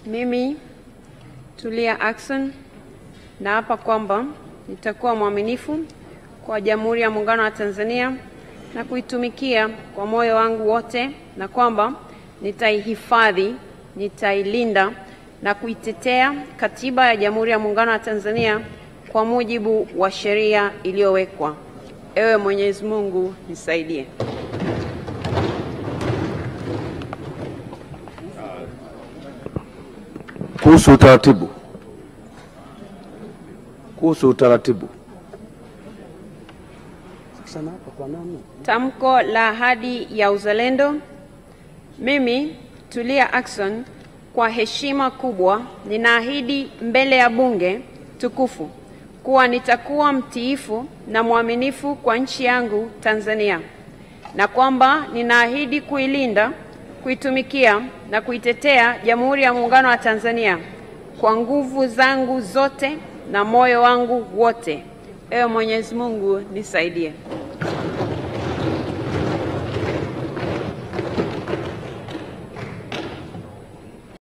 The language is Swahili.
Mimi Tulia Ackson naapa kwamba nitakuwa mwaminifu kwa Jamhuri ya Muungano wa Tanzania na kuitumikia kwa moyo wangu wote, na kwamba nitaihifadhi, nitailinda na kuitetea Katiba ya Jamhuri ya Muungano wa Tanzania kwa mujibu wa sheria iliyowekwa. Ewe Mwenyezi Mungu nisaidie. Kuhusu utaratibu. Tamko la ahadi ya uzalendo. Mimi Tulia Ackson kwa heshima kubwa ninaahidi mbele ya bunge tukufu kuwa nitakuwa mtiifu na mwaminifu kwa nchi yangu Tanzania, na kwamba ninaahidi kuilinda, kuitumikia na kuitetea Jamhuri ya Muungano wa Tanzania kwa nguvu zangu zote na moyo wangu wote. Ewe Mwenyezi Mungu nisaidie.